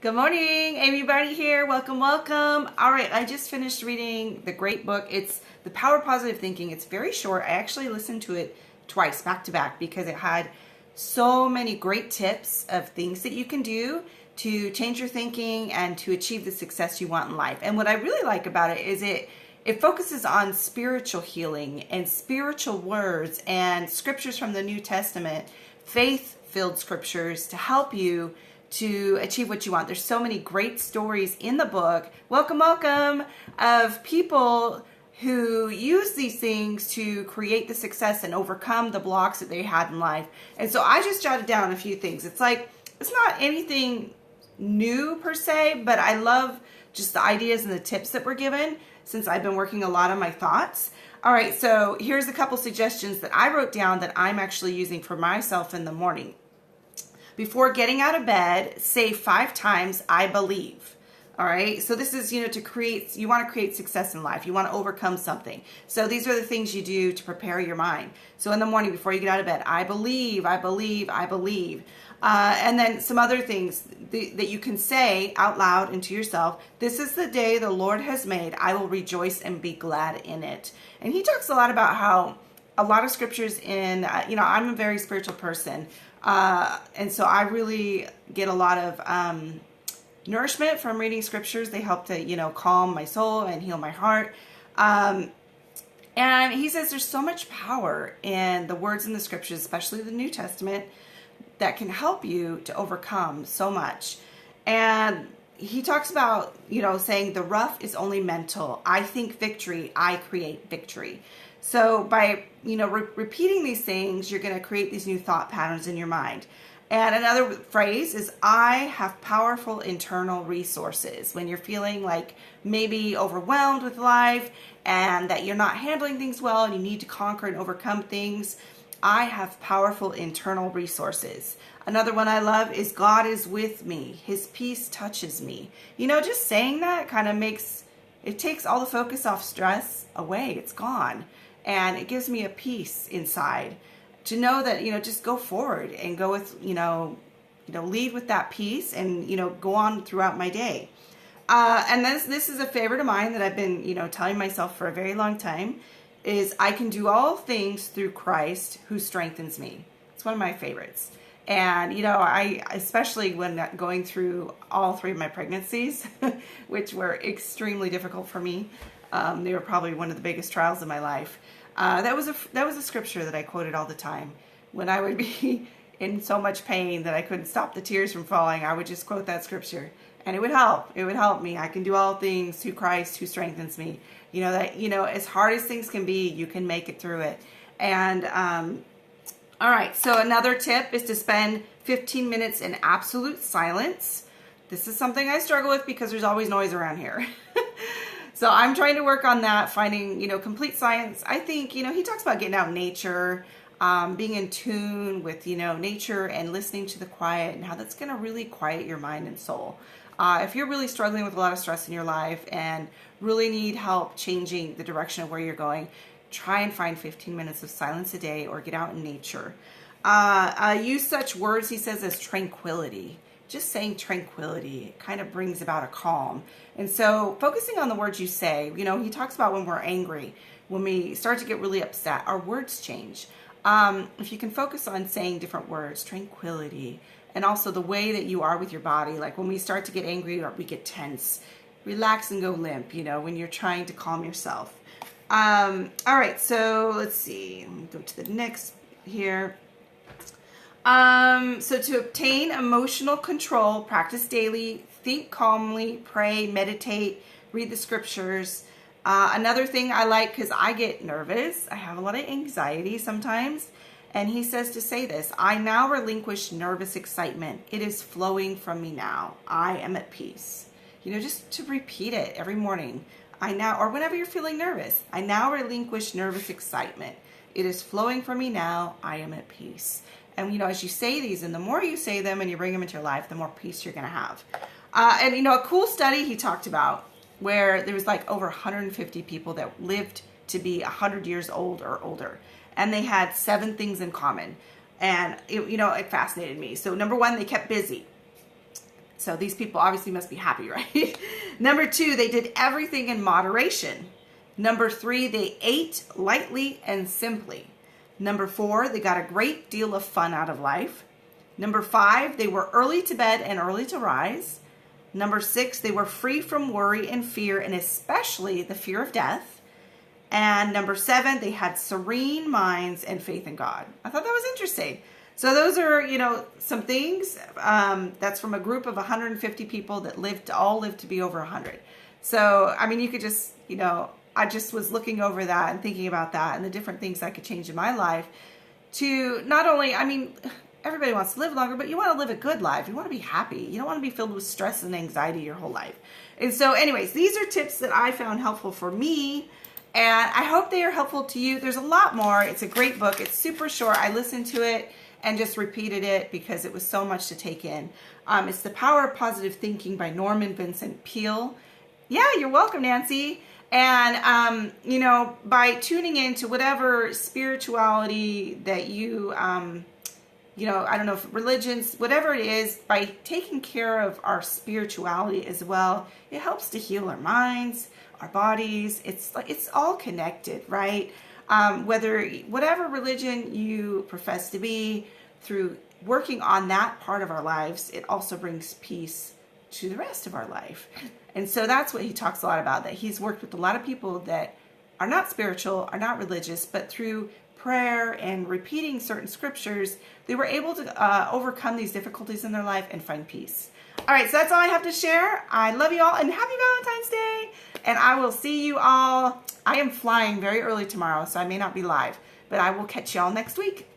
Good morning, Amy Barney here. Welcome, welcome. All right, I just finished reading the great book. It's The Power of Positive Thinking. It's very short. I actually listened to it twice, back to back, because it had so many great tips of things that you can do to change your thinking and to achieve the success you want in life. And what I really like about it is it focuses on spiritual healing and spiritual words and scriptures from the New Testament, faith-filled scriptures to help you to achieve what you want. There's so many great stories in the book. Welcome, welcome, of people who use these things to create the success and overcome the blocks that they had in life. And so I just jotted down a few things. It's not anything new per se, but I love just the ideas and the tips that were given since I've been working a lot on my thoughts. All right, so here's a couple suggestions that I wrote down that I'm actually using for myself in the morning. Before getting out of bed, say 5 times, I believe. All right. So this is, you want to create success in life. You want to overcome something. So these are the things you do to prepare your mind. So in the morning, before you get out of bed, I believe, I believe, I believe. And then some other things that you can say out loud into yourself. This is the day the Lord has made. I will rejoice and be glad in it. And he talks a lot about how a lot of scriptures I'm a very spiritual person. And so I really get a lot of nourishment from reading scriptures. They help to, calm my soul and heal my heart. And he says there's so much power in the words in the scriptures, especially the New Testament, that can help you to overcome so much. And he talks about, saying the rough is only mental. I think victory, I create victory. So by, repeating these things, you're going to create these new thought patterns in your mind. And another phrase is, I have powerful internal resources. When you're feeling like maybe overwhelmed with life and that you're not handling things well and you need to conquer and overcome things, I have powerful internal resources. Another one I love is, God is with me. His peace touches me. Just saying that kind of takes all the focus off stress away. It's gone. And it gives me a peace inside to know that, just go forward and go with, lead with that peace and, go on throughout my day. And this is a favorite of mine that I've been, telling myself for a very long time is, I can do all things through Christ who strengthens me. It's one of my favorites. And, I, especially when going through all 3 of my pregnancies, which were extremely difficult for me, they were probably one of the biggest trials of my life. That was a scripture that I quoted all the time. When I would be in so much pain that I couldn't stop the tears from falling, I would just quote that scripture, and it would help. It would help me. I can do all things through Christ who strengthens me. As hard as things can be, you can make it through it. And all right. So another tip is to spend 15 minutes in absolute silence. This is something I struggle with because there's always noise around here. So I'm trying to work on that, finding, complete silence. I think, he talks about getting out in nature, being in tune with, nature and listening to the quiet and how that's going to really quiet your mind and soul. If you're really struggling with a lot of stress in your life and really need help changing the direction of where you're going, try and find 15 minutes of silence a day or get out in nature. Use such words, he says, as tranquility. Just saying tranquility kind of brings about a calm. And so focusing on the words you say, he talks about when we're angry, when we start to get really upset, our words change. If you can focus on saying different words, tranquility, and also the way that you are with your body, like when we start to get angry or we get tense, relax and go limp, when you're trying to calm yourself. All right, so let's see. Let me go to the next here. So to obtain emotional control, practice daily, think calmly, pray, meditate, read the scriptures. Another thing I like, because I get nervous, I have a lot of anxiety sometimes, and he says to say this, I now relinquish nervous excitement. It is flowing from me now. I am at peace. Just to repeat it every morning. Or whenever you're feeling nervous, I now relinquish nervous excitement. It is flowing from me now. I am at peace. And, as you say these, and the more you say them and you bring them into your life, the more peace you're going to have. And, a cool study he talked about where there was like over 150 people that lived to be 100 years old or older. And they had 7 things in common. And, it fascinated me. So number 1, they kept busy. So these people obviously must be happy, right? Number 2, they did everything in moderation. Number 3, they ate lightly and simply. Number 4, they got a great deal of fun out of life. Number 5, they were early to bed and early to rise. Number 6, they were free from worry and fear, and especially the fear of death. And number 7, they had serene minds and faith in God. I thought that was interesting. So those are, some things. That's from a group of 150 people that all lived to be over 100. So, I mean, you could just, I just was looking over that and thinking about that and the different things I could change in my life to not only, everybody wants to live longer, but you want to live a good life. You want to be happy. You don't want to be filled with stress and anxiety your whole life. And so anyways, these are tips that I found helpful for me, and I hope they are helpful to you. There's a lot more. It's a great book. It's super short. I listened to it and just repeated it because it was so much to take in. It's The Power of Positive Thinking by Norman Vincent Peale. Yeah, you're welcome, Nancy. And, by tuning into whatever spirituality that you, I don't know if religions, whatever it is, by taking care of our spirituality as well, it helps to heal our minds, our bodies. It's all connected, right? Whatever religion you profess to be, through working on that part of our lives, it also brings peace to the rest of our life. And so that's what he talks a lot about, that he's worked with a lot of people that are not spiritual, are not religious, but through prayer and repeating certain scriptures, they were able to overcome these difficulties in their life and find peace. All right, so that's all I have to share. I love you all, and happy Valentine's Day. And I will see you all. I am flying very early tomorrow, so I may not be live, but I will catch you all next week.